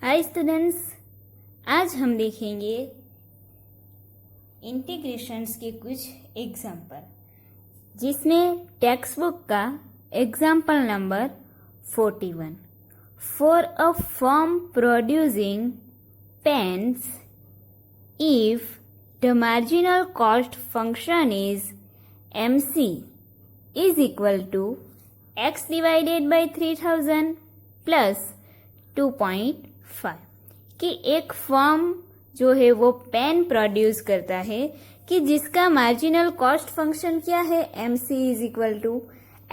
Hi students, आज हम देखेंगे इंटीग्रेशंस के कुछ एग्जाम्पल, जिसमें टेक्स्ट बुक का example number 41 for a firm producing pens if the marginal cost function is MC is equal to x divided by 3000 plus 2.5 कि एक फर्म जो है वो पेन प्रोड्यूस करता है कि जिसका मार्जिनल कॉस्ट फंक्शन क्या है, MC is equal to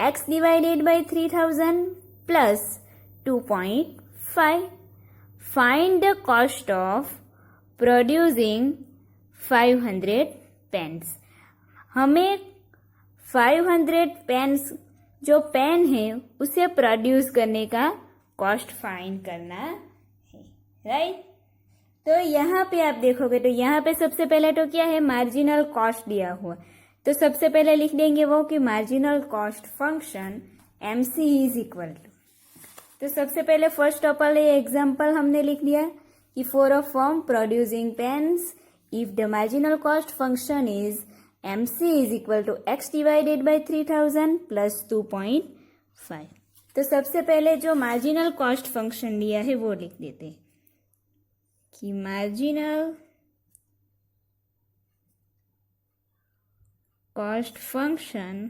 x divided by 3000 plus 2.5. Find the cost of producing 500 pens. हमें 500 पेन्स जो पेन है उसे प्रोड्यूस करने का कॉस्ट फाइंड करना है, राइट. तो यहाँ पे आप देखोगे तो यहाँ पे सबसे पहले तो क्या है, मार्जिनल कॉस्ट दिया हुआ. तो सबसे पहले लिख देंगे वो कि marginal cost function MC is equal to. तो सबसे पहले फर्स्ट ऑफ ऑल ये एग्जाम्पल हमने लिख दिया कि for a firm producing pens if the marginal cost function is MC is equal to x divided by 3000 plus 2.5. तो सबसे पहले जो मार्जिनल कॉस्ट फंक्शन दिया है वो लिख देते हैं कि marginal cost function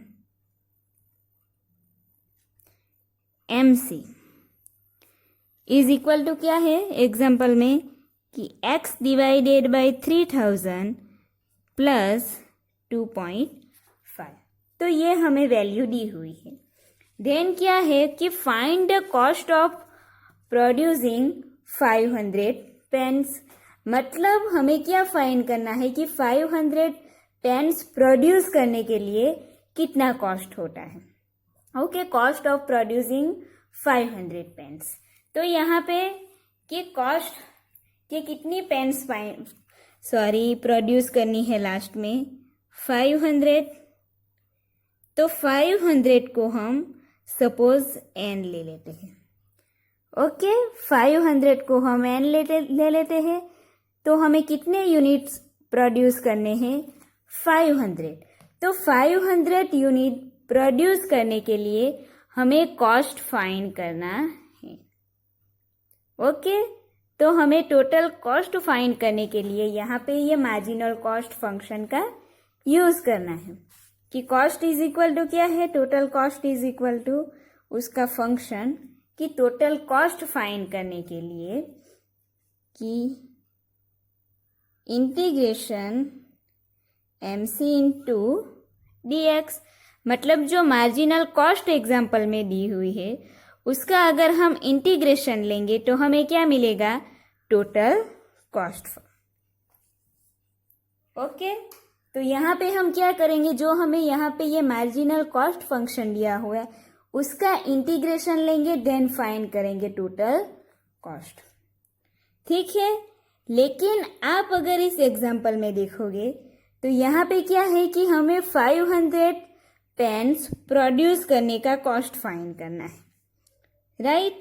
MC is equal to क्या है एग्जाम्पल में कि x डिवाइडेड बाई 3000 प्लस 2.5. तो ये हमें वैल्यू दी हुई है. देन क्या है कि find the cost of producing 500 pens. मतलब हमें क्या फाइंड करना है कि 500 पेन्स प्रोड्यूस करने के लिए कितना कॉस्ट होता है. Okay, cost of producing 500 pens. तो यहाँ पे कि कॉस्ट कि कितनी पेन्स प्रोड्यूस करनी है लास्ट में 500. तो 500 को हम सपोज n ले लेते हैं. ओके, 500 को हम n ले लेते हैं. तो हमें कितने यूनिट्स प्रोड्यूस करने हैं 500. तो 500 यूनिट प्रोड्यूस करने के लिए हमें कॉस्ट फाइंड करना है. ओके, तो हमें टोटल कॉस्ट फाइंड करने के लिए यहाँ पे ये मार्जिनल कॉस्ट फंक्शन का यूज करना है कि कॉस्ट इज इक्वल टू क्या है, total cost is equal to उसका फंक्शन कि टोटल कॉस्ट फाइंड करने के लिए कि इंटीग्रेशन MC इंटू dx. मतलब जो मार्जिनल कॉस्ट एग्जाम्पल में दी हुई है उसका अगर हम इंटीग्रेशन लेंगे तो हमें क्या मिलेगा, टोटल कॉस्ट. ओके, तो यहाँ पे हम क्या करेंगे, जो हमें यहाँ पे ये मार्जिनल कॉस्ट फंक्शन दिया हुआ है उसका इंटीग्रेशन लेंगे, देन फाइंड करेंगे टोटल कॉस्ट. ठीक है. लेकिन आप अगर इस एग्जाम्पल में देखोगे तो यहाँ पे क्या है कि हमें 500 पेन्स प्रोड्यूस करने का कॉस्ट फाइंड करना है, राइट.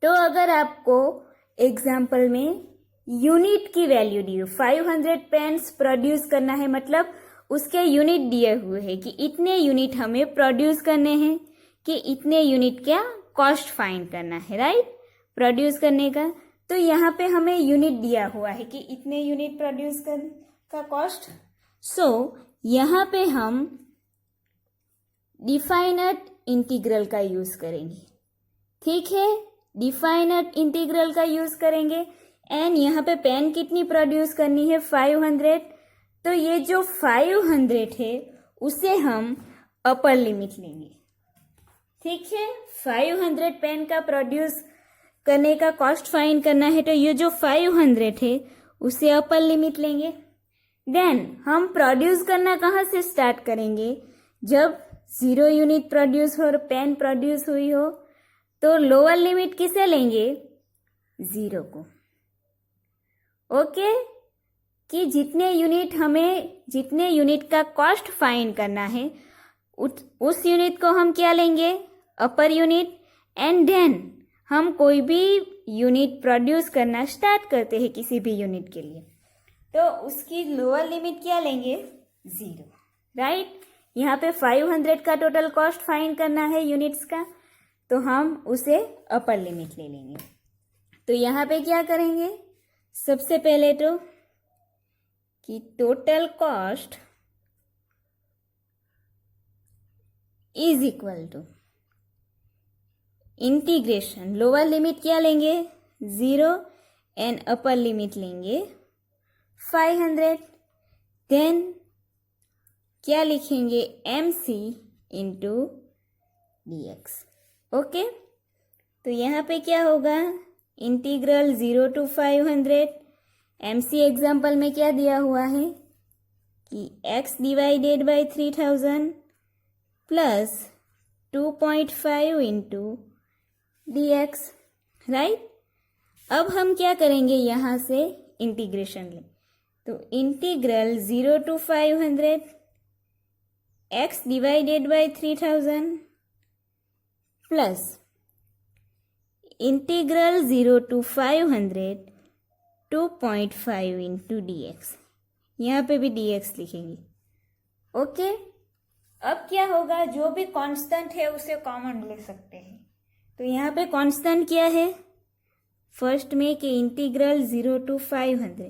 तो अगर आपको एग्जाम्पल में यूनिट की वैल्यू दी हो, 500 पेन्स प्रोड्यूस करना है मतलब उसके यूनिट दिए हुए हैं कि इतने यूनिट हमें प्रोड्यूस करने हैं, कि इतने यूनिट क्या कॉस्ट फाइंड करना है, राइट, प्रोड्यूस करने का. तो यहाँ पे हमें यूनिट दिया हुआ है कि इतने यूनिट प्रोड्यूस करने का कॉस्ट. सो यहाँ पे हम डिफाइनट इंटीग्रल का यूज करेंगे. ठीक है, डिफाइनट इंटीग्रल का यूज करेंगे. एंड यहाँ पे पेन कितनी प्रोड्यूस करनी है 500. तो ये जो 500 है उसे हम अपर लिमिट लेंगे. ठीक है, 500 पेन का प्रोड्यूस करने का कॉस्ट फाइंड करना है तो ये जो 500 है उसे अपर लिमिट लेंगे. देन हम प्रोड्यूस करना कहाँ से स्टार्ट करेंगे, जब 0 यूनिट प्रोड्यूस हो और पेन प्रोड्यूस हुई हो. तो लोअर लिमिट किसे लेंगे, 0 को. ओके, कि जितने यूनिट का कॉस्ट फाइंड करना है उस यूनिट को हम क्या लेंगे, अपर यूनिट. एंड देन हम कोई भी यूनिट प्रोड्यूस करना स्टार्ट करते हैं किसी भी यूनिट के लिए, तो उसकी लोअर लिमिट क्या लेंगे? 0, राइट। यहाँ पे 500 का टोटल कॉस्ट फाइंड करना है यूनिट्स का, तो हम उसे अपर लिमिट ले लेंगे। तो यहाँ पे क्या करेंगे? सबसे पहले तो कि total cost is equal to integration, lower limit क्या लेंगे? 0 एंड अपर लिमिट लेंगे 500। देन क्या लिखेंगे? MC into dx। ओके, तो यहाँ पे क्या होगा? इंटीग्रल 0 to 500, MC एग्जाम्पल में क्या दिया हुआ है कि x divided by 3000 plus 2.5 into dx, right. अब हम क्या करेंगे? यहाँ से इंटीग्रेशन लें, तो integral 0 to 500 x divided by 3000 plus integral 0 to 500 2.5 into dx, यहाँ पे भी dx लिखेंगे। ओके, अब क्या होगा? जो भी कांस्टेंट है उसे कॉमन ले सकते हैं। तो यहाँ पे कांस्टेंट क्या है? फर्स्ट में कि इंटीग्रल 0 to 500,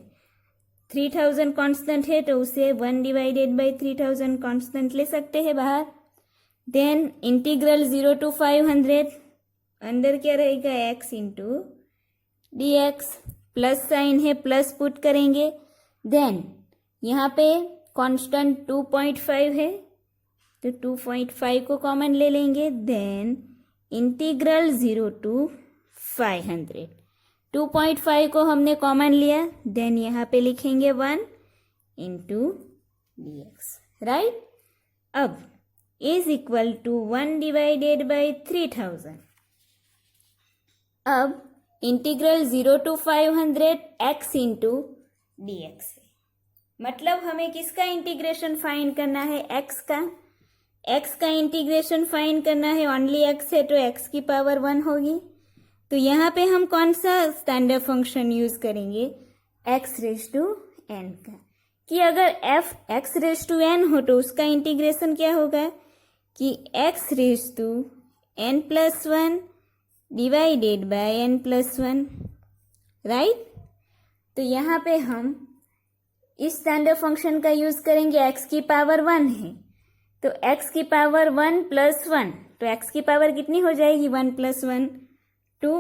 3000 कांस्टेंट है तो उसे 1 डिवाइडेड बाई 3000 कांस्टेंट ले सकते हैं बाहर। देन इंटीग्रल 0 to 500, अंदर क्या रहेगा? x into dx, plus sign है, प्लस पुट करेंगे। देन यहाँ पे कांस्टेंट 2.5 है तो 2.5 को कॉमन ले लेंगे। देन इंटीग्रल 0 to 500, 2.5 को हमने कॉमन लिया, देन यहाँ पे लिखेंगे 1 इंटू dx, राइट। अब is equal to 1 divided by 3000। अब integral 0 to 500 x into dx है, मतलब हमें किसका इंटीग्रेशन फाइंड करना है? x का। x का इंटीग्रेशन फाइंड करना है, ओनली x है तो x की पावर 1 होगी। तो यहाँ पे हम कौन सा स्टैंडर्ड फंक्शन यूज करेंगे? x रेज टू n का, कि अगर f x raise to n हो तो उसका इंटीग्रेशन क्या होगा कि x raise to n plus 1 divided by n plus 1, right. तो यहाँ पे हम इस स्टैंडर्ड फंक्शन का यूज करेंगे, x की पावर 1 है तो x की पावर 1 प्लस 1, तो x की पावर कितनी हो जाएगी? 1 प्लस 1 2,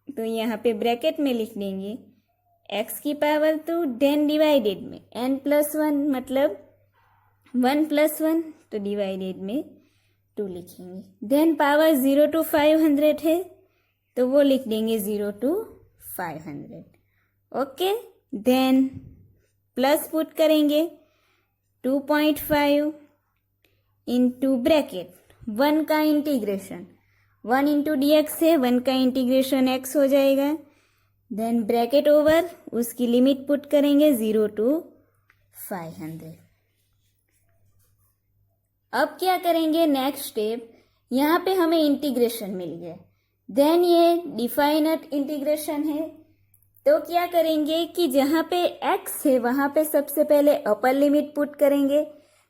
तो यहाँ पे ब्रैकेट में लिख देंगे x की पावर 2, देन डिवाइडेड में n प्लस 1 मतलब 1 प्लस 1, तो डिवाइडेड में 2 लिखेंगे। देन पावर 0 to 500 है तो वो लिख देंगे 0 to 500। Okay, then plus put करेंगे 2.5 इंटू ब्रैकेट 1 का इंटीग्रेशन 1 इंटू dx है, 1 का इंटीग्रेशन x हो जाएगा। देन ब्रैकेट ओवर, उसकी लिमिट पुट करेंगे 0 to 500। अब क्या करेंगे? नेक्स्ट स्टेप, यहाँ पे हमें इंटीग्रेशन मिल गया, देन ये डिफाइनट इंटीग्रेशन है, तो क्या करेंगे कि जहाँ पे x है वहाँ पे सबसे पहले अपर लिमिट पुट करेंगे,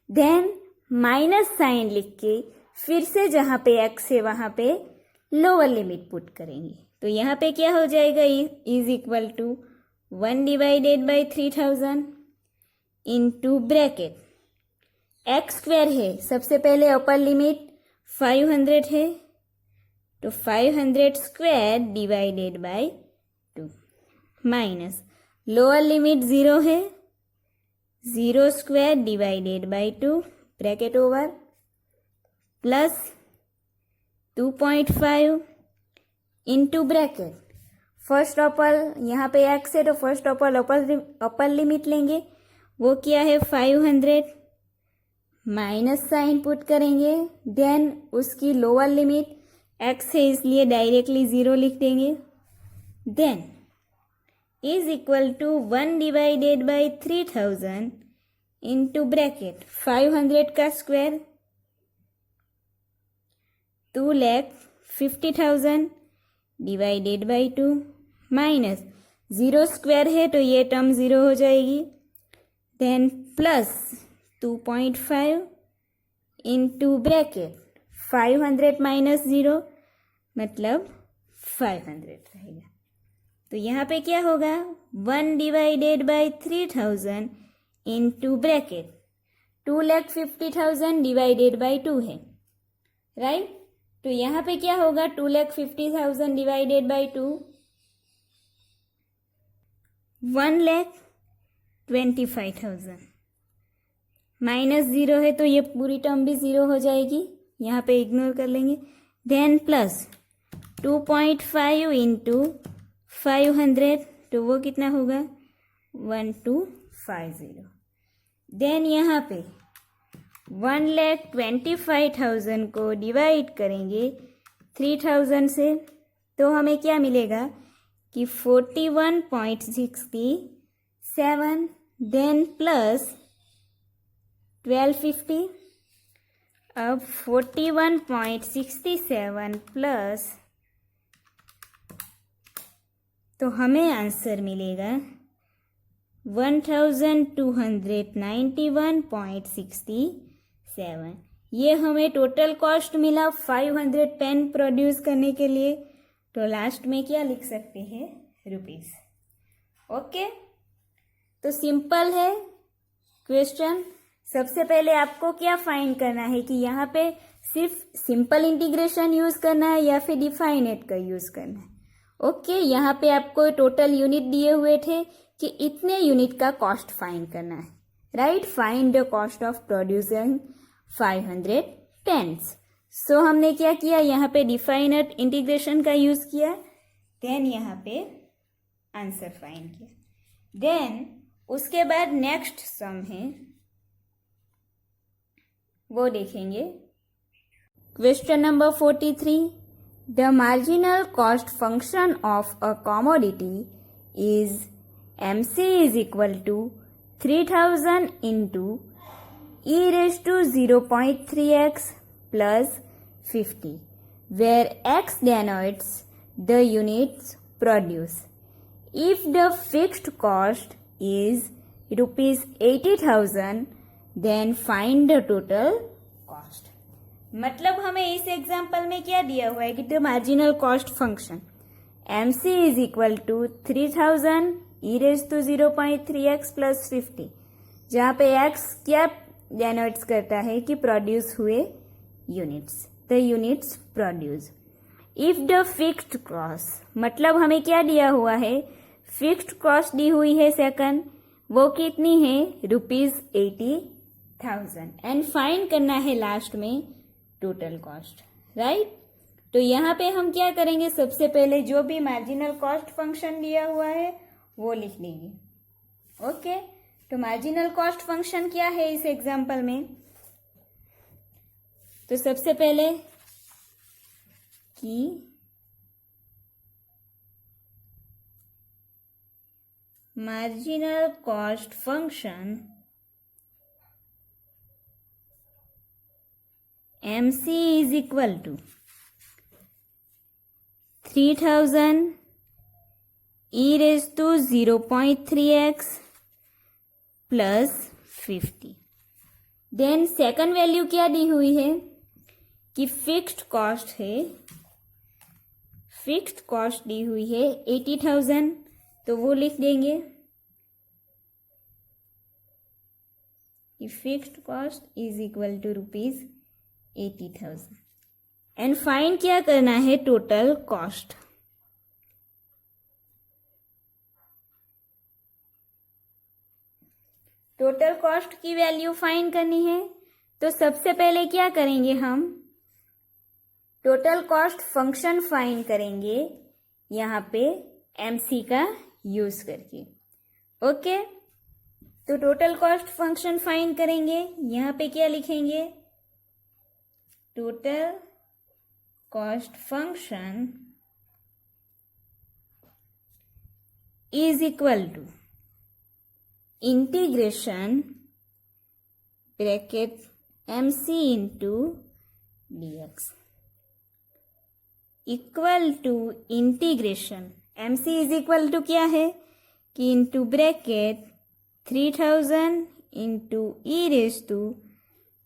देन माइनस साइन लिख के फिर से जहाँ पे x है वहाँ पे लोअर लिमिट पुट करेंगे। तो यहाँ पे क्या हो जाएगा? Is equal to 1 divided by 3000 into bracket x square है, सबसे पहले अपर लिमिट 500 है तो 500 square divided by 2 minus lower limit 0 है, 0 square divided by 2 bracket over plus 2.5 into bracket first upper, यहाँ पे x है तो फर्स्ट अपर लिमिट लेंगे, वो क्या है 500, माइनस साइन पुट करेंगे, देन उसकी लोअर लिमिट x है इसलिए डायरेक्टली 0 लिख देंगे, then is equal to 1 divided by 3000 into bracket 500 का square 2,50,000 divided by 2 minus 0 square है तो ये टर्म 0 हो जाएगी, then plus 2.5 into bracket 500 minus 0 मतलब 500 रहेगा। तो यहाँ पे क्या होगा 1 divided by 3000 into bracket 2,50,000 divided by 2 है, राइट। तो यहाँ पे क्या होगा 2,50,000 डिवाइडेड बाई 2 1,25,000 माइनस 0 है तो ये पूरी टर्म भी 0 हो जाएगी, यहाँ पे इग्नोर कर लेंगे। देन प्लस 2.5 इंटू 500 तो वो कितना होगा 1250। देन यहाँ पे 1,25,000 को डिवाइड करेंगे 3000 से तो हमें क्या मिलेगा कि 41.67, देन प्लस 1250। अब 41.67 प्लस तो हमें आंसर मिलेगा 1291.67। ये हमें टोटल कॉस्ट मिला 500 पेन प्रोड्यूस करने के लिए, तो लास्ट में क्या लिख सकते हैं रुपीस। ओके, तो सिंपल है क्वेश्चन। सबसे पहले आपको क्या फाइंड करना है कि यहाँ पे सिर्फ सिंपल इंटीग्रेशन यूज करना है या फिर डिफाइनेट का यूज करना है। ओके, यहाँ पे आपको टोटल यूनिट दिए हुए थे कि इतने यूनिट का कॉस्ट फाइंड करना है, right. Find the cost of producing 500 pens. So हमने क्या किया, यहाँ पे डिफाइनेट इंटीग्रेशन का यूज किया, देन यहाँ पे आंसर फाइंड किया। देन उसके बाद नेक्स्ट सम है वो देखेंगे। Question number 43, the marginal cost function of a commodity is MC is equal to 3000 into e raised to 0.3x plus 50, where x denotes the units produced. If the fixed cost is rupees 80,000, then find the total cost. मतलब हमें इस example में क्या दिया हुआ है कि the marginal cost function MC is equal to 3000 e raised to 0.3x plus 50, जहाँ पे x क्या डेनोट्स करता है कि प्रोड्यूस हुए units, the units produce. If the fixed cost मतलब हमें क्या दिया हुआ है, फिक्स्ड कॉस्ट दी हुई है सेकंड, वो कितनी है ₹80,000 एंड फाइंड करना है लास्ट में टोटल कॉस्ट, राइट। तो यहाँ पे हम क्या करेंगे, सबसे पहले जो भी मार्जिनल कॉस्ट फंक्शन दिया हुआ है वो लिख लेंगे। ओके, तो मार्जिनल कॉस्ट फंक्शन क्या है इस एग्जांपल में, तो सबसे पहले कि marginal cost function MC is equal to 3000 e raised to 0.3x plus 50। Then second value क्या दी हुई है कि फिक्स्ड कॉस्ट है, फिक्स्ड कॉस्ट दी हुई है 80,000, तो वो लिख देंगे कि fixed cost is equal to ₹80,000 and find क्या करना है टोटल कॉस्ट। टोटल कॉस्ट की वैल्यू फाइंड करनी है, तो सबसे पहले क्या करेंगे, हम टोटल कॉस्ट फंक्शन फाइंड करेंगे यहाँ पे MC का यूज करके। ओके, तो टोटल कॉस्ट फंक्शन फाइंड करेंगे, यहाँ पे क्या लिखेंगे, total cost function is equal to integration bracket MC into dx। Equal to integration M C is equal to क्या है कि into bracket 3000 into e raise to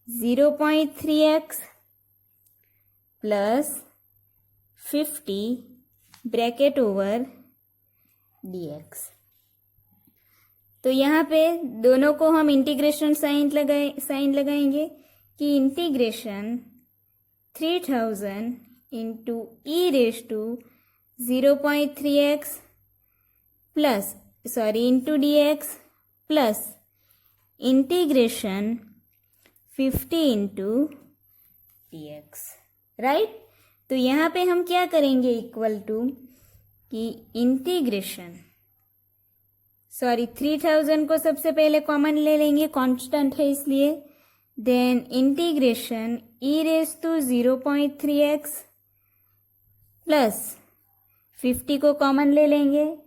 0.3x plus 50 bracket over dx। तो यहाँ पे दोनों को हम इंटीग्रेशन साइन लगाएंगे कि integration 3000 into e raise to 0.3x plus into dx plus integration 50 into dx, right. तो यहाँ पे हम क्या करेंगे इक्वल टू कि इंटीग्रेशन 3000 को सबसे पहले कॉमन ले लेंगे, कांस्टेंट है इसलिए, then integration e raise to 0.3x plus 50 को कॉमन ले लेंगे,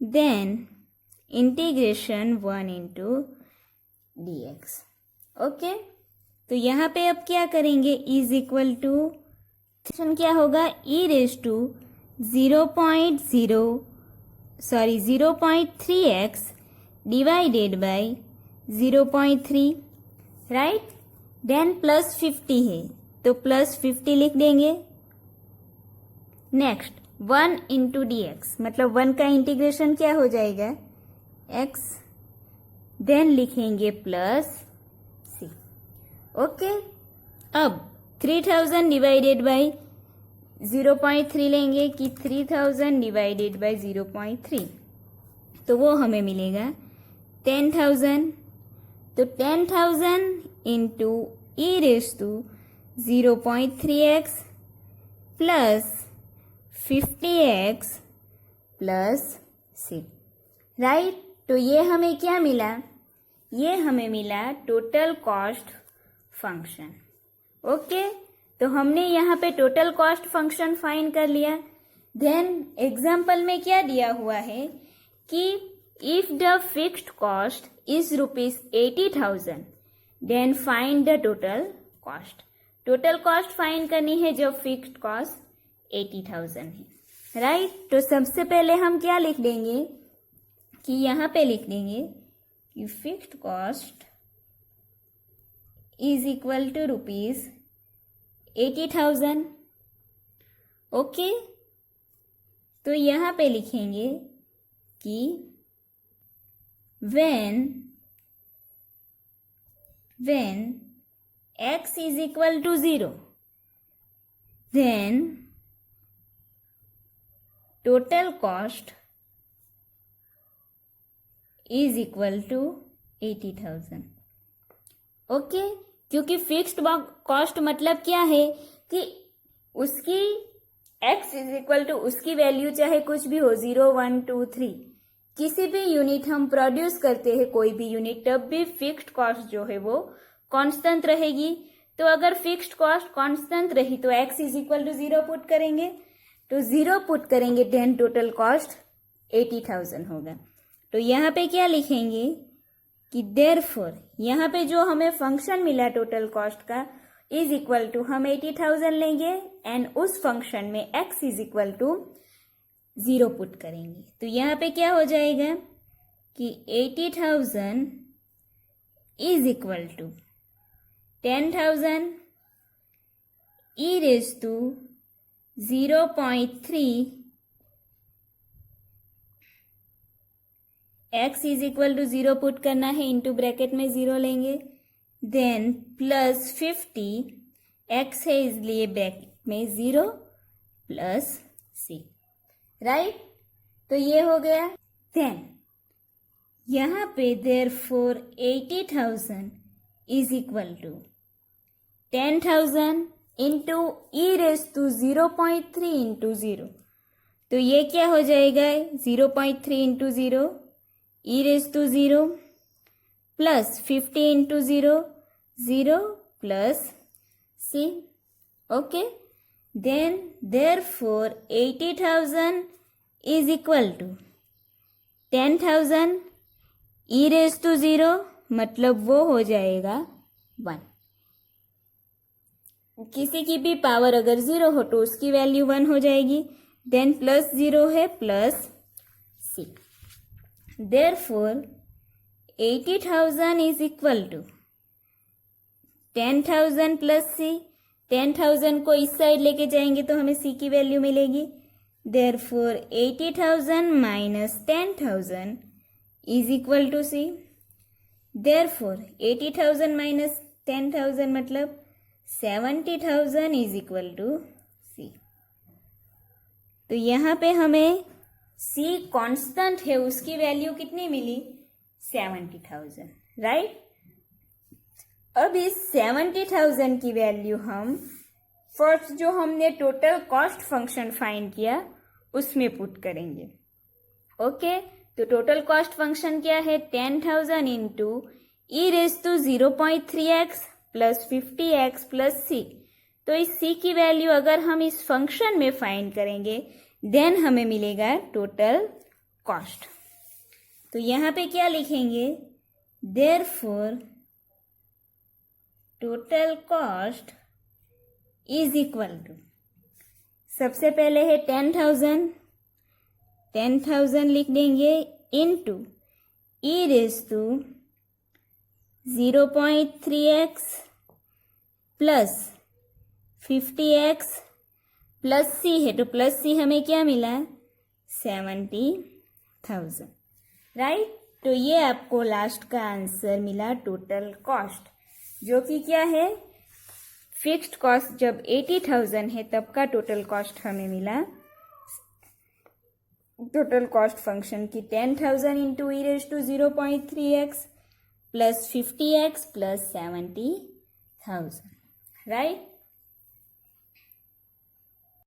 then integration 1 into dx। Okay, तो यहाँ पे अब क्या करेंगे इज इक्वल टू क्या होगा e raise to 0.3x divided by 0.3, right. Then plus 50 है तो प्लस 50 लिख देंगे। नेक्स्ट 1 इंटू dx, मतलब 1 का इंटीग्रेशन क्या हो जाएगा x, देन लिखेंगे प्लस c। ओके, अब 3000 डिवाइडेड बाय 0.3 लेंगे कि 3000 डिवाइडेड बाय 0.3, तो वो हमें मिलेगा 10,000। तो 10,000 into e raise to 0.3x plus 50x plus c, right. तो ये हमें क्या मिला, ये हमें मिला टोटल कॉस्ट फंक्शन। ओके, तो हमने यहाँ पे टोटल कॉस्ट फंक्शन फाइंड कर लिया। देन एग्जाम्पल में क्या दिया हुआ है कि if the fixed cost is ₹80,000 then find the total cost. Total cost find करनी है जब फिक्स्ड कॉस्ट 80,000 है, राइट। तो सबसे पहले हम क्या लिख देंगे कि यहाँ पे लिख देंगे कि fixed cost is equal to ₹80,000। Okay, तो यहाँ पे लिखेंगे कि when x is equal to 0 then total cost is equal to 80,000। Okay, क्योंकि फिक्स्ड कॉस्ट मतलब क्या है कि उसकी x इज इक्वल टू उसकी वैल्यू चाहे कुछ भी हो 0, 1, 2, 3, किसी भी यूनिट हम प्रोड्यूस करते हैं कोई भी यूनिट, तब भी फिक्स्ड कॉस्ट जो है वो कांस्टेंट रहेगी। तो अगर फिक्स्ड कॉस्ट कांस्टेंट रही तो x is equal to 0 put करेंगे, तो 0 पुट करेंगे देन टोटल कॉस्ट 80,000 होगा। तो यहाँ पे क्या लिखेंगे कि देयरफॉर यहाँ पे जो हमें फंक्शन मिला टोटल कॉस्ट का इज इक्वल टू हम 80,000 लेंगे एंड उस फंक्शन में x is equal to 0 put करेंगे। तो यहाँ पे क्या हो जाएगा कि 80,000 is equal to 10,000 e raise to 0.3 x is equal to 0 put करना है, इंटू ब्रैकेट में 0 लेंगे, देन प्लस 50 x है इसलिए ब्रैकेट में 0 प्लस c, राइट। तो ये हो गया। देन यहाँ पे therefore 80,000 is equal to 10,000 into e raise to 0.3 into 0, तो ये क्या हो जाएगा 0.3 into 0 e raise to 0 plus 50 into 0, 0 plus c। Okay, then therefore 80,000 is equal to 10,000 e raise to 0, मतलब वो हो जाएगा 1। किसी की भी पावर अगर 0 हो तो उसकी वैल्यू 1 हो जाएगी. देन प्लस 0 है plus c. Therefore 80,000 is equal to 10,000 plus c. 10,000 को इस साइड लेके जाएंगे तो हमें c की वैल्यू मिलेगी. Therefore 80,000 minus 10,000 is equal to c. Therefore 80,000 minus 10,000 मतलब 70,000 इज इक्वल टू c. तो यहाँ पे हमें c कांस्टेंट है, उसकी वैल्यू कितनी मिली? 70,000, राइट. अब इस 70,000 की वैल्यू हम फर्स्ट जो हमने टोटल कॉस्ट फंक्शन फाइंड किया उसमें पुट करेंगे. ओके, तो टोटल कॉस्ट फंक्शन क्या है? 10,000 into e raise to 0.3x plus 50x plus c. तो इस c की वैल्यू अगर हम इस फंक्शन में फाइंड करेंगे देन हमें मिलेगा टोटल कॉस्ट. तो यहाँ पे क्या लिखेंगे? Therefore total cost is equal to, सबसे पहले है 10,000 लिख देंगे into e raise to 0.3x plus 50x plus c है, तो प्लस c हमें क्या मिला? 70,000, राइट. तो ये आपको लास्ट का आंसर मिला टोटल कॉस्ट, जो कि क्या है? फिक्स्ड कॉस्ट जब 80,000 है तब का टोटल कॉस्ट हमें मिला. टोटल कॉस्ट फंक्शन की 10,000 into e raise to 0.3x plus 50x plus 70,000, right.